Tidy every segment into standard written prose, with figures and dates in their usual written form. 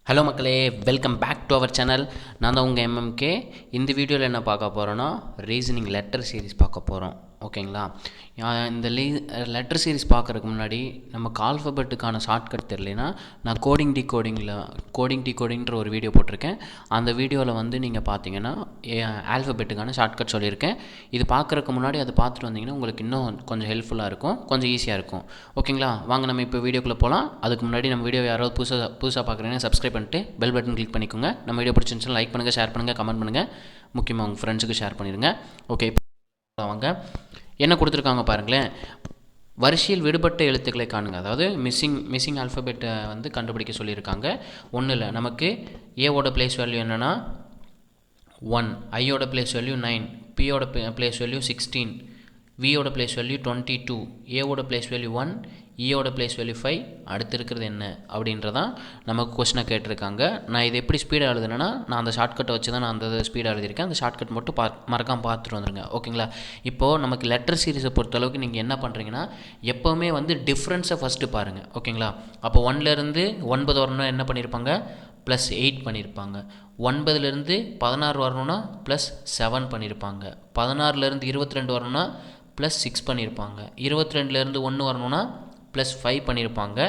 Hello மக்களே, welcome back to our channel. நான் தான் உங்கள் எம்எம்கே. இந்த வீடியோவில் என்ன பார்க்க போகிறோன்னா, ரீசனிங் லெட்டர் சீரிஸ் பார்க்க போகிறோம். ஓகேங்களா? இந்த லெட்டர் சீரிஸ் பார்க்குறதுக்கு முன்னாடி நமக்கு ஆல்ஃபபெட்டுக்கான ஷார்ட்கட் தெரியலனா, நான் கோடிங் டிகோடிங்கிற ஒரு வீடியோ போட்டிருக்கேன். அந்த வீடியோவில் வந்து நீங்கள் பார்த்தீங்கன்னா ஆல்ஃபபெட்டுக்கான ஷார்ட்கட் சொல்லியிருக்கேன். இது பார்க்குறதுக்கு முன்னாடி அதை பார்த்துட்டு வந்தீங்கன்னா உங்களுக்கு இன்னும் கொஞ்சம் ஹெல்ப்ஃபுல்லாக இருக்கும், கொஞ்சம் ஈஸியாக இருக்கும். ஓகேங்களா? வாங்க நம்ம இப்போ வீடியோக்குள்ளே போகலாம். அதுக்கு முன்னாடி நம்ம வீடியோ யாராவது புதுசாக பார்க்குறீங்கன்னா சப்ஸ்கிரைப் பண்ணிட்டு பெல் பட்டன் கிளிக் பண்ணிக்கோங்க. நம்ம வீடியோ பிடிச்சிருந்துச்சுன்னா லைக் பண்ணுங்கள், ஷேர் பண்ணுங்கள், கமெண்ட் பண்ணுங்கள். முக்கியமாக உங்கள் ஃப்ரெண்ட்ஸுக்கு ஷேர் பண்ணிடுங்க. ஓகே, வாங்க என்ன கொடுத்துருக்காங்க பாருங்களேன். வரிசையில் விடுபட்ட எழுத்துக்களை காணுங்க. அதாவது மிஸ்ஸிங் ஆல்ஃபபெட்டை வந்து கண்டுபிடிக்க சொல்லியிருக்காங்க. ஒன்றும் இல்லை, நமக்கு ஏவோட பிளேஸ் வேல்யூ என்னென்னா 1, ஐயோட பிளேஸ் வேல்யூ 9, பியோட பிளேஸ் வேல்யூ 16, வியோட பிளேஸ் வேல்யூ 22, ஏவோட பிளேஸ் வேல்யூ 1, ஈயோட பிளேஸ் வேல்யூ 5. அடுத்து இருக்கிறது என்ன அப்படின்றதான் நமக்கு கொஸ்டினை கேட்டிருக்காங்க. நான் இது எப்படி ஸ்பீடாக எழுதுனேன்னா, நான் அந்த ஷார்ட்கட்டை வச்சு தான் நான் அந்த ஸ்பீடாக எழுதியிருக்கேன். அந்த ஷார்ட்கட் மட்டும் மறக்காமல் பார்த்துட்டு வந்துடுங்க. ஓகேங்களா? இப்போது நமக்கு லெட்டர் சீரிஸை பொறுத்தளவுக்கு நீங்கள் என்ன பண்ணுறீங்கன்னா, எப்போவுமே வந்து டிஃப்ரென்ஸை ஃபஸ்ட்டு பாருங்கள். ஓகேங்களா? அப்போ 1லேருந்து 9 வரணும்னா என்ன பண்ணியிருப்பாங்க? +8 பண்ணியிருப்பாங்க. 9லேருந்து 16 வரணும்னா +7 பண்ணியிருப்பாங்க. 16லேருந்து 22 வரணும்னா +6 பண்ணியிருப்பாங்க. 22லேருந்து 1 வரணும்னா +5 பண்ணியிருப்பாங்க.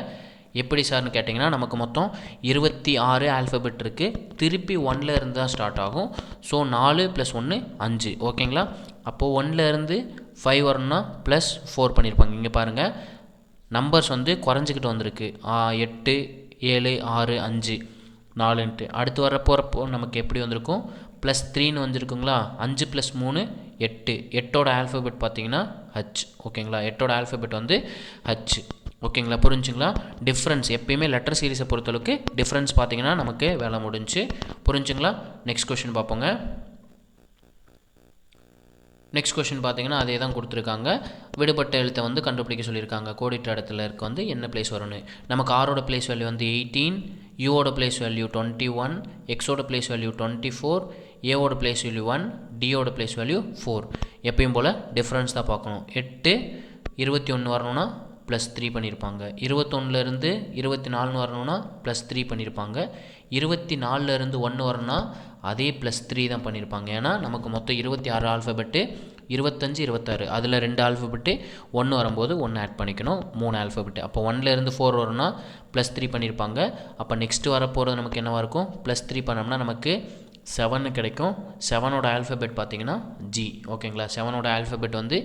எப்படி சார்னு கேட்டிங்கன்னா, நமக்கு மொத்தம் 26 ஆல்ஃபபெட் இருக்குது. திருப்பி 1லேருந்து தான் ஸ்டார்ட் ஆகும். ஸோ 4 + 1 5. ஓகேங்களா? அப்போது 1லேருந்து 5 வரணும்னா +4 பண்ணியிருப்பாங்க. இங்கே பாருங்கள், நம்பர்ஸ் வந்து குறைஞ்சிக்கிட்டு வந்திருக்கு. 8, 7, 6, 5, 4ன்ட்டு. அடுத்து வரப்போகிறப்போ நமக்கு எப்படி வந்திருக்கும்? +3ன்னு வந்துருக்குங்களா? 5 + 3 8. 8ஓட ஆல்ஃபபெட் பார்த்தீங்கன்னா H. ஓகேங்களா? 8ஓட ஆல்ஃபபெட் வந்து H. ஓகேங்களா? புரிஞ்சுங்களா? டிஃப்ரென்ஸ் எப்பயுமே லெட்டர் சீரிஸை பொறுத்தளவுக்கு டிஃப்ரென்ஸ் பார்த்தீங்கன்னா நமக்கு வேலை முடிஞ்சு. புரிஞ்சுங்களா? நெக்ஸ்ட் கொஷின் பார்ப்போங்க. நெக்ஸ்ட் கொஷின் பார்த்தீங்கன்னா அதே தான் கொடுத்துருக்காங்க. விடுபட்ட எழுத்தை வந்து கண்டுபிடிக்க சொல்லியிருக்காங்க. கோடிட்ட இடத்துல இருக்க வந்து என்ன பிளேஸ் வரும்னு. நமக்கு ஆரோட பிளேஸ் வேல்யூ வந்து 18, யூவோட பிளேஸ் வேல்யூ 21, எக்ஸோட பிளேஸ் வேல்யூ 24, ஏவோட பிளேஸ் வேல்யூ 1, டியோட பிளேஸ் வேல்யூ 4. எப்பயும் போல் டிஃப்ரென்ஸ் தான் பார்க்கணும். 8, 21 வரணும்னா +3 பண்ணியிருப்பாங்க. 21லேருந்து 24 வரணும்னா +3 பண்ணியிருப்பாங்க. 24லேருந்து 1 வரணும்னா அதே +3 தான் பண்ணியிருப்பாங்க. ஏன்னா நமக்கு மொத்தம் 26 ஆல்ஃபபெட்டு, 25, 26. அதில் 2 ஆல்ஃபபெட்டு 1 வரும்போது 1 ஆட் பண்ணிக்கணும். 3 ஆல்ஃபபெட்டு. அப்போ 1லேருந்து 4 வரும்னா +3 பண்ணியிருப்பாங்க. அப்போ நெக்ஸ்ட்டு வரப்போகிறது நமக்கு என்னவாக இருக்கும்? +3 பண்ணோம்னா நமக்கு 7 கிடைக்கும். 7ஓட ஆல்ஃபபெட் பார்த்தீங்கன்னா G. ஓகேங்களா? 7ஓட ஆல்ஃபபெட் வந்து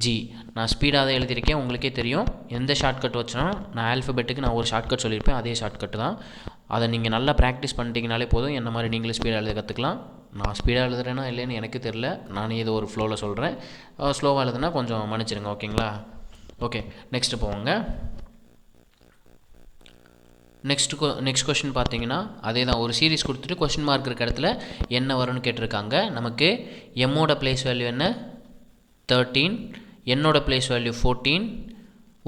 G. நான் ஸ்பீடாக தான் எழுதியிருக்கேன், உங்களுக்கே தெரியும். எந்த ஷார்ட்கட் வச்சுனா நான் ஆல்ஃபபெட்டுக்கு நான் ஒரு ஷார்ட்கட் சொல்லியிருப்பேன், அதே ஷார்ட்கட் தான். அதை நீங்கள் நல்லா ப்ராக்டிஸ் பண்ணிட்டீங்கனாலே போதும், என்ன மாதிரி நீங்களும் ஸ்பீடாக எழுத கற்றுக்கலாம். நான் ஸ்பீடாக எழுதுறேன்னா இல்லைன்னு எனக்கு தெரில, நான் ஏதோ ஒரு ஃப்ளோவில் சொல்கிறேன். ஸ்லோவாக எழுதுனா கொஞ்சம் மன்னிச்சிடுங்க. ஓகேங்களா? ஓகே, நெக்ஸ்ட்டு போவாங்க. நெக்ஸ்ட் கொஷின் பார்த்தீங்கன்னா அதே தான். ஒரு சீரிஸ் கொடுத்துட்டு கொஷின் மார்க் இருக்க இடத்துல என்ன வரும்னு கேட்டிருக்காங்க. நமக்கு எம்மோட பிளேஸ் வேல்யூ என்ன? 13, என்னோட பிளேஸ் வேல்யூ 14,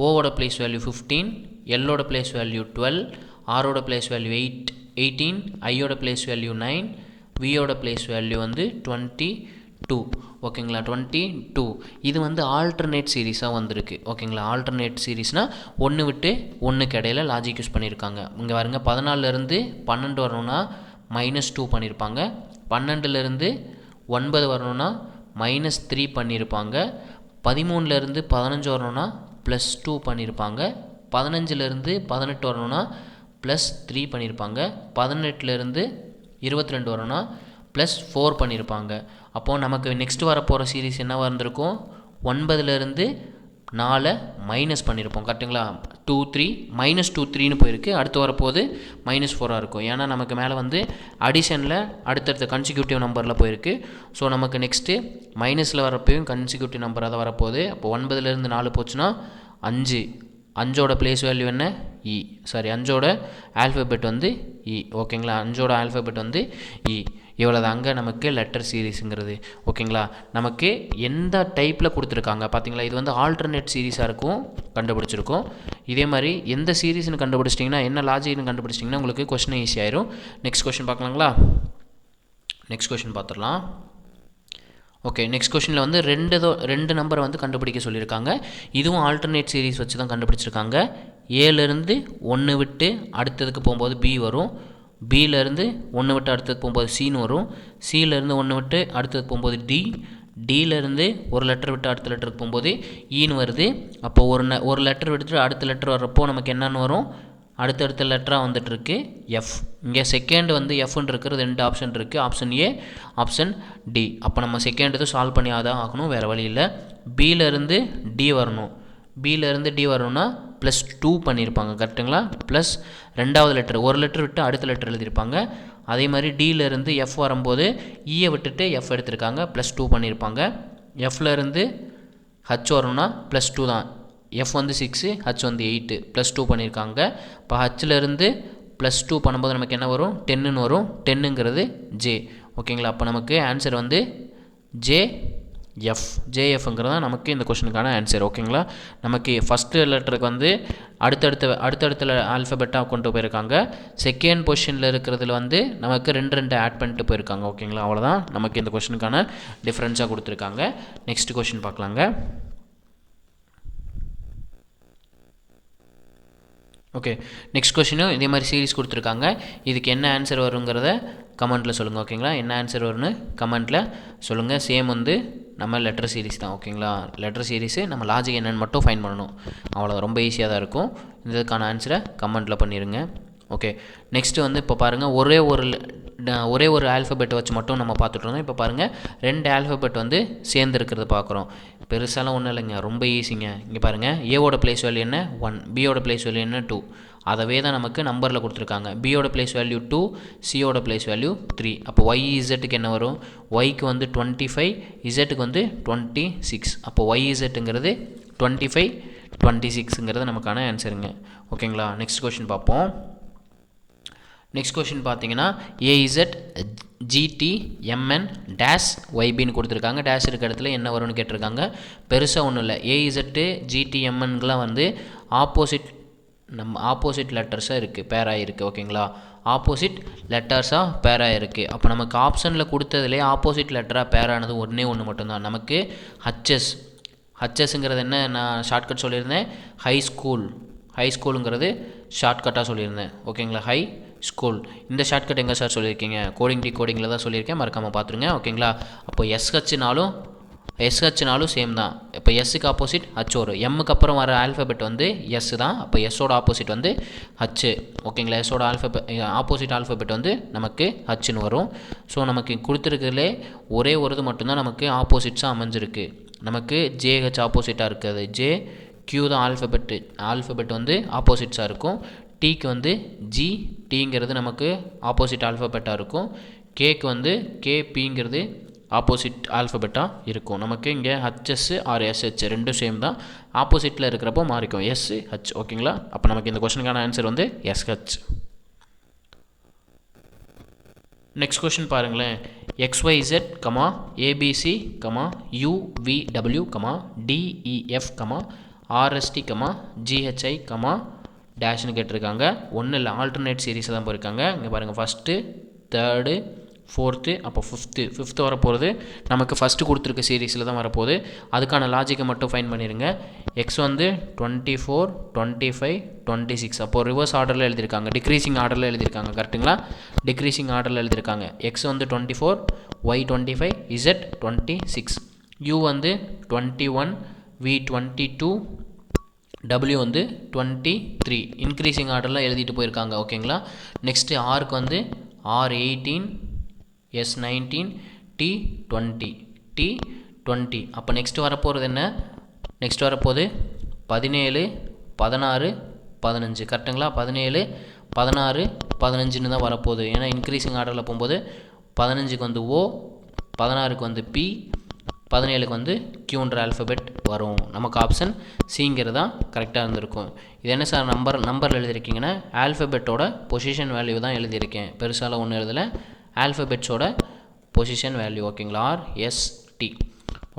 ஓவோட பிளேஸ் வேல்யூ 15, எல்லோட பிளேஸ் வேல்யூ 12, ஆரோட பிளேஸ் வேல்யூ 18, ஐயோட பிளேஸ் வேல்யூ 9, வியோட பிளேஸ் வேல்யூ வந்து 22. ஓகேங்களா? 22. இது வந்து ஆல்டர்னேட் சீரீஸாக வந்திருக்கு. ஓகேங்களா? ஆல்டர்னேட் சீரீஸ்னால் 1 விட்டு 1க்கு இடையில லாஜிக் யூஸ் பண்ணியிருக்காங்க. இங்கே பாருங்க, 14லேருந்து 12 வரணும்னா -2 பண்ணியிருப்பாங்க. 12லேருந்து 9 வரணும்னா -3 பண்ணியிருப்பாங்க. 13லேருந்து 15 வரணும்னா +2 பண்ணியிருப்பாங்க. 15லேருந்து 18 வரணும்னா +3 பண்ணியிருப்பாங்க. 18லேருந்து 22 வரணும்னா +4 பண்ணியிருப்பாங்க. அப்போது நமக்கு நெக்ஸ்ட்டு வரப்போகிற சீரீஸ் என்ன வந்திருக்கும்? 9லேருந்து 4 மைனஸ் பண்ணியிருப்போம். கரெக்டுங்களா? 2 3 -2 3ன்னு போயிருக்கு. அடுத்து வரப்போது -4ஆக இருக்கும். ஏன்னா நமக்கு மேலே வந்து அடிஷனில் அடுத்தடுத்த கன்சிக்யூட்டிவ் நம்பரில் போயிருக்கு. ஸோ நமக்கு நெக்ஸ்ட்டு மைனஸில் வரப்போயும் கன்சிக்யூட்டிவ் நம்பராக தான் வரப்போகுது. அப்போ 9லேருந்து 4 போச்சுன்னா 5. 5ஓட பிளேஸ் வேல்யூ என்ன? இ. சாரி, 5ஓட ஆல்ஃபபெட் வந்து இ. ஓகேங்களா? 5ஓட ஆல்ஃபபெட் வந்து இ. இவ்வளோ தாங்க நமக்கு லெட்டர் சீரீஸுங்கிறது. ஓகேங்களா? நமக்கு எந்த டைப்பில் கொடுத்துருக்காங்க பார்த்தீங்களா? இது வந்து ஆல்டர்னேட் சீரீஸாக இருக்கும், கண்டுபிடிச்சிருக்கோம். இதே மாதிரி எந்த சீரீஸ்னு கண்டுபிடிச்சிட்டிங்கன்னா, என்ன லாஜிக்னு கண்டுபிடிச்சிட்டிங்கன்னா உங்களுக்கு கொஸ்டின் ஈஸியாயிரும். நெக்ஸ்ட் கொஸ்டின் பார்க்கலாங்களா? நெக்ஸ்ட் கொஸ்டின் பார்த்துடலாம். ஓகே, நெக்ஸ்ட் கொஷினில் வந்து ரெண்டு நம்பரை வந்து கண்டுபிடிக்க சொல்லியிருக்காங்க. இதுவும் ஆல்டர்னேட் சீரீஸ் வச்சு தான் கண்டுபிடிச்சிருக்காங்க. ஏலேருந்து 1 விட்டு அடுத்ததுக்கு போகும்போது பி வரும். பியிலேருந்து ஒன்று விட்டு அடுத்தது போகும்போது சின்னு வரும். சியிலேருந்து ஒன்று விட்டு அடுத்தது போகும்போது டி. டியிலேருந்து ஒரு லெட்டர் விட்டு அடுத்த லெட்டருக்கு போகும்போது ஈன்னு வருது. அப்போ ஒரு லெட்டர் விட்டுட்டு அடுத்த லெட்டர் வர்றப்போ நமக்கு என்னென்னு வரும், அடுத்தடுத்த லெட்டராக வந்துட்டுருக்கு எஃப். இங்கே செகண்ட் வந்து எஃப்னு இருக்கிறது 2 ஆப்ஷன் இருக்குது, ஆப்ஷன் ஏ, ஆப்ஷன் டி. அப்போ நம்ம செகண்ட் இது சால்வ் பண்ணி தான் ஆகணும், வேறு வழி இல்லை. பியிலேருந்து டி வரணும். பியிலேருந்து டி வரணும்னா +2 பண்ணியிருப்பாங்க கரெக்டுங்களா. ப்ளஸ் ரெண்டாவது லெட்டர் ஒரு லெட்டர் விட்டு அடுத்த லெட்டர் எழுதியிருப்பாங்க. அதே மாதிரி டியிலேருந்து எஃப் வரும்போது ஈயை விட்டுட்டு எஃப் எடுத்திருக்காங்க, +2 பண்ணியிருப்பாங்க. எஃப்லேருந்து ஹச் வரணும்னா +2 தான். எஃப் வந்து 6, ஹச் வந்து 8, +2 பண்ணியிருக்காங்க. இப்போ ஹச்சிலேருந்து +2 பண்ணும்போது நமக்கு என்ன வரும், 10ன்னு வரும். 10ங்கிறது ஜே. ஓகேங்களா. அப்போ நமக்கு ஆன்சர் வந்து ஜேஎஃப்ங்கிறது தான் நமக்கு இந்த கொஷனுக்கான ஆன்சர். ஓகேங்களா. நமக்கு ஃபஸ்ட்டு லெட்டருக்கு வந்து அடுத்தடுத்த ஆல்ஃபபெட்டாக கொண்டு போயிருக்காங்க. செகண்ட் பொசிஷனில் இருக்கிறதுல வந்து நமக்கு 2 ஆட் பண்ணிட்டு போயிருக்காங்க. ஓகேங்களா. அவ்வளோதான் நமக்கு இந்த கொஷனுக்கான டிஃப்ரென்ஸாக கொடுத்துருக்காங்க. நெக்ஸ்ட் கொஷின் பார்க்கலாங்க. ஓகே, நெக்ஸ்ட் கொஷினும் இதே மாதிரி சீரிஸ் கொடுத்துருக்காங்க. இதுக்கு என்ன ஆன்சர் வருங்கிறத கமெண்ட்டில் சொல்லுங்கள். ஓகேங்களா. என்ன ஆன்சர் வரும்னு கமெண்ட்டில் சொல்லுங்கள். சேம் வந்து நம்ம லெட்டர் சீரிஸ் தான். ஓகேங்களா. லெட்டர் சீரிஸு நம்ம லாஜிக் என்னென்னு மட்டும் ஃபைன் பண்ணணும், அவ்வளோ ரொம்ப ஈஸியாக தான் இருக்கும். இதுக்கான ஆன்சரை கமெண்ட்டில் பண்ணிடுங்க. ஓகே, நெக்ஸ்ட்டு வந்து இப்போ பாருங்கள், ஒரே ஒரு ஆல்ஃபபெட் வச்சு மட்டும் நம்ம பார்த்துட்டு இருந்தோம். இப்போ பாருங்கள் 2 ஆல்ஃபபெட் வந்து சேர்ந்து இருக்கிறத பார்க்குறோம். பெருசாலாம் ஒன்றும் இல்லைங்க, ரொம்ப ஈஸிங்க. இங்கே பாருங்கள், ஏவோட பிளேஸ் வேல்யூ என்ன 1, பியோட பிளேஸ் வேல்யூ என்ன 2. அதவே தான் நமக்கு நம்பரில் கொடுத்துருக்காங்க. பியோட பிளேஸ் வேல்யூ 2, சியோட பிளேஸ் வேல்யூ 3. அப்போ ஒய் இசட்டுக்கு என்ன வரும், ஒய்க்கு வந்து 25, இசட்டுக்கு வந்து 26. அப்போ ஒய் இசட்டுங்கிறது 25, 26ங்கிறது நமக்கான ஆன்சருங்க. ஓகேங்களா. நெக்ஸ்ட் கொஷின் பார்ப்போம். நெக்ஸ்ட் கொஷின் பார்த்தீங்கன்னா ஏஇசட் ஜிடி எம்என் டேஷ் ஒய்பின்னு கொடுத்துருக்காங்க. டேஷ் இருக்க இடத்துல என்ன வரும்னு கேட்டிருக்காங்க. பெருசாக ஒன்றும் இல்லை. ஏஇசட்டு ஜிடிஎம்என்கெலாம் வந்து ஆப்போசிட் லெட்டர்ஸாக இருக்குது, பேராக இருக்குது. ஓகேங்களா. ஆப்போசிட் லெட்டர்ஸாக பேராக இருக்குது. அப்போ நமக்கு ஆப்ஷனில் கொடுத்ததுலேயே ஆப்போசிட் லெட்டராக பேரானது ஒன்று மட்டும்தான். நமக்கு ஹச்எஸ்ங்கிறது என்ன நான் ஷார்ட்கட் சொல்லியிருந்தேன், ஹை ஸ்கூலுங்கிறது ஷார்ட்கட்டாக சொல்லியிருந்தேன். ஓகேங்களா. High school. இந்த ஷார்ட்கட் எங்கே சார் சொல்லியிருக்கீங்க, கோடிங்கில் தான் சொல்லியிருக்கேன், மறக்காமல் பார்த்துருங்க. ஓகேங்களா. அப்போ எஸ்ஹெச்னாலும் சேம் தான். இப்போ எஸ்ஸுக்கு ஆப்போசிட் ஹச் வரும். எம்முக்கு அப்புறம் வர ஆல்ஃபபெட் வந்து எஸ் தான். அப்போ எஸ்ஸோட ஆப்போசிட் வந்து ஹச்சு. ஓகேங்களா. எஸ்ஸோட ஆப்போசிட் ஆல்ஃபபெட் வந்து நமக்கு ஹச்சுன்னு வரும். ஸோ நமக்கு கொடுத்துருக்கிறதுலே ஒரே ஒரு இது மட்டும்தான் நமக்கு ஆப்போசிட்ஸாக அமைஞ்சிருக்கு. நமக்கு ஜேஹெச் ஆப்போசிட்டாக இருக்குது. ஜே கியூ தான் ஆல்ஃபபெட் வந்து ஆப்போசிட்ஸாக இருக்கும். டீக்கு வந்து ஜி, டீங்கிறது நமக்கு ஆப்போசிட் ஆல்ஃபபெட்டாக இருக்கும். கேக்கு வந்து கேபிங்கிறது ஆப்போசிட் ஆல்ஃபபெட்டாக இருக்கும். நமக்கு இங்கே ஹச்எஸ் ஆர் எஸ்ஹெச் ரெண்டும் சேம் தான். ஆப்போசிட்டில் இருக்கிறப்போ மாறிக்கும் எஸ் ஹச். ஓகேங்களா. அப்போ நமக்கு இந்த கொஸ்டினுக்கான ஆன்சர் வந்து எஸ்ஹெச். நெக்ஸ்ட் கொஷின் பாருங்களேன். XYZ, ABC, UVW, DEF, RST, GHI, டேஷ்னு கேட்டிருக்காங்க. ஒன்றும் இல்லை, ஆல்டர்னேட் சீரீஸை தான் போயிருக்காங்க. இங்கே பாருங்கள், ஃபஸ்ட்டு, தேர்டு, ஃபோர்த்து, அப்போ ஃபிஃப்த்து வரப்போகிறது நமக்கு ஃபஸ்ட்டு கொடுத்துருக்க சீரீஸில் தான் வரப்போகுது. அதுக்கான லாஜிக்கை மட்டும் ஃபைன் பண்ணிடுங்க. எக்ஸ் வந்து 24, 25, 26. அப்போது ரிவர்ஸ் ஆர்டரில் எழுதியிருக்காங்க, டிக்ரீசிங் ஆர்டரில் எழுதியிருக்காங்க. கரெக்டுங்களா. டிக்ரீசிங் ஆர்டரில் எழுதியிருக்காங்க. எக்ஸ் வந்து 24, ஒய் 25, இசட் 26, யூ வந்து 21, வி 22, W வந்து 23. இன்க்ரீசிங் ஆர்டரில் எழுதிட்டு போயிருக்காங்க. ஓகேங்களா. நெக்ஸ்ட்டு ஆருக்கு வந்து R18, S19, T20, T20. அப்போ நெக்ஸ்ட் வரப்போகிறது என்ன, நெக்ஸ்ட் வரப்போகுது 17, 16, 15. கரெக்டுங்களா. 17, 16, 15ன்னு தான் வரப்போகுது. ஏன்னா இன்க்ரீசிங் ஆர்டரில் போகும்போது 15க்கு வந்து O, 16க்கு வந்து P, 17க்கு வந்து Qன்ற ஆல்ஃபபெட் வரும். நமக்கு ஆப்ஷன் சிங்கிறது தான் கரெக்டாக இருந்திருக்கும். இது என்ன சார் நம்பரில் எழுதியிருக்கீங்கன்னா ஆல்ஃபபெட்டோட பொசிஷன் வேல்யூ தான் எழுதியிருக்கேன். பெருசால ஒன்றும் எழுதலை, ஆல்ஃபபெட்ஸோட பொசிஷன் வேல்யூ. ஓகேங்களா. RST.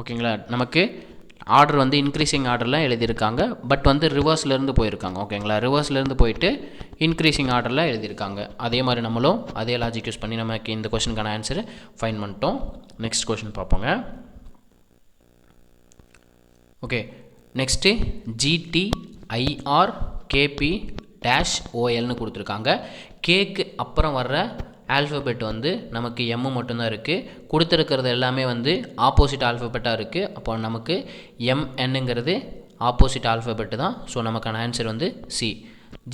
ஓகேங்களா. நமக்கு ஆர்டர் வந்து இன்க்ரீசிங் ஆர்டரில் எழுதியிருக்காங்க, பட் வந்து ரிவர்ஸ்லேருந்து போயிருக்காங்க. ஓகேங்களா. ரிவர்ஸ்லேருந்து போயிட்டு இன்க்ரீசிங் ஆர்டரில் எழுதியிருக்காங்க. அதே மாதிரி நம்மளும் அதே லாஜிக் யூஸ் பண்ணி நமக்கு இந்த கொஸ்டினுக்கான ஆன்சர் ஃபைன் பண்ணிட்டோம். நெக்ஸ்ட் கொஸ்டின் பார்ப்போங்க. ஓகே, நெக்ஸ்ட்டு GTIR KP -OLன்னு கொடுத்துருக்காங்க. கேக்கு அப்புறம் வர்ற ஆல்ஃபபெட் வந்து நமக்கு எம்மு மட்டும்தான் இருக்குது. கொடுத்துருக்கிறது எல்லாமே வந்து ஆப்போசிட் ஆல்ஃபபெட்டாக இருக்குது. அப்போ நமக்கு எம்என்னுங்கிறது ஆப்போசிட் ஆல்ஃபபெட்டு தான். ஸோ நமக்கான ஆன்சர் வந்து சி.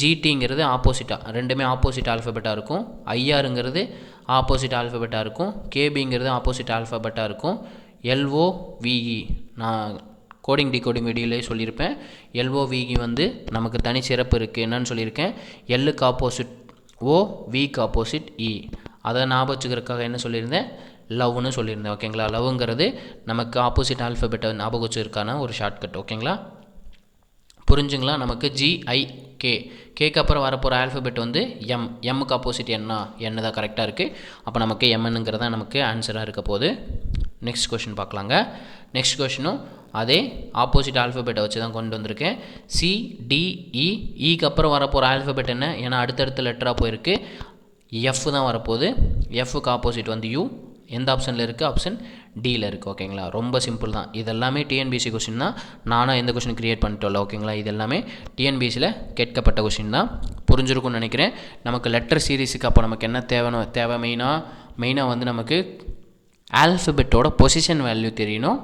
ஜிடிங்கிறது ஆப்போசிட்டாக, ரெண்டுமே ஆப்போசிட் ஆல்ஃபபெட்டாக இருக்கும். ஐஆருங்கிறது ஆப்போசிட் ஆல்ஃபபெட்டாக இருக்கும். கேபிங்கிறது ஆப்போசிட் ஆல்ஃபபெட்டாக இருக்கும். எல்ஓவிஇ நான் கோடிங் டிகோடிங் வீடியோலே சொல்லியிருப்பேன். எல்ஓவிஇ வந்து நமக்கு தனி சிறப்பு இருக்குது. என்னன்னு சொல்லியிருக்கேன், எல்லுக்கு ஆப்போசிட் ஓ, விக்கு ஆப்போசிட் இ. அதை ஞாபகம் வச்சுக்கிறதுக்காக என்ன சொல்லியிருந்தேன், லவ்னு சொல்லியிருந்தேன். ஓகேங்களா, லவ்ங்கிறது நமக்கு ஆப்போசிட் ஆல்ஃபபெட்டை ஞாபகம் வச்சுருக்கான ஒரு ஷார்ட்கட். ஓகேங்களா, புரிஞ்சுங்களா? நமக்கு ஜிஐகே, கேக்கு அப்புறம் வரப்போகிற ஆல்ஃபபெட் வந்து எம், எம்முக்கு ஆப்போசிட் என்ன தான் கரெக்டாக இருக்குது. அப்போ நமக்கு எம்என்னுங்கிறது தான் நமக்கு ஆன்சராக இருக்க போகுது. நெக்ஸ்ட் கொஷின் பார்க்கலாங்க. நெக்ஸ்ட் கொஷினும் அதே ஆப்போசிட் ஆல்ஃபபெட்டை வச்சு தான் கொண்டு வந்திருக்கேன். சிடிஇ, இக்கு அப்புறம் வரப்போகிற ஆல்ஃபபெட் என்ன, ஏன்னா அடுத்தடுத்த லெட்டராக போயிருக்கு. எஃப் தான் வரப்போகுது. எஃப்க்கு ஆப்போசிட் வந்து யூ. எந்த ஆப்ஷனில் இருக்குது, ஆப்ஷன் டியில் இருக்குது. ஓகேங்களா, ரொம்ப சிம்பிள் தான். இதெல்லாமே டிஎன்பிசி கொஷின் தான். நானும் எந்த கொஷின் க்ரியேட் பண்ணிட்டோம்ல. ஓகேங்களா, இது எல்லாமே டிஎன்பிசியில் கேட்கப்பட்ட கொஷின் தான். புரிஞ்சிருக்கும்னு நினைக்கிறேன். நமக்கு லெட்டர் சீரீஸுக்கு அப்போ நமக்கு என்ன தேவை மெயினாக வந்து நமக்கு ஆல்ஃபபெட்டோட பொசிஷன் வேல்யூ தெரியணும்.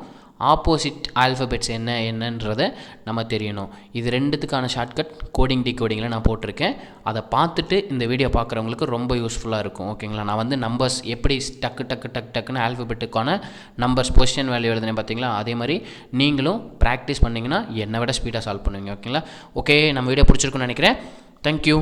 ஆப்போசிட் ஆல்ஃபபெட்ஸ் என்னன்றதை நம்ம தெரியணும். இது ரெண்டுத்துக்கான ஷார்ட்கட் கோடிங் டிகோடிங்கில் நான் போட்டிருக்கேன். அதை பார்த்துட்டு இந்த வீடியோ பார்க்குறவங்களுக்கு ரொம்ப யூஸ்ஃபுல்லாக இருக்கும். ஓகேங்களா, நான் வந்து நம்பர்ஸ் எப்படி டக்குன்னு ஆல்ஃபபெட்டுக்கான நம்பர்ஸ் பொசிஷன் வேல்யூ எழுதுனேன் பார்த்தீங்களா, அதே மாதிரி நீங்களும் ப்ராக்டிஸ் பண்ணிங்கன்னா என்னை விட ஸ்பீடாக சால்வ் பண்ணுவீங்க. ஓகேங்களா, ஓகே, நம்ம வீடியோ பிடிச்சிருக்குன்னு நினைக்கிறேன். தேங்க்யூ.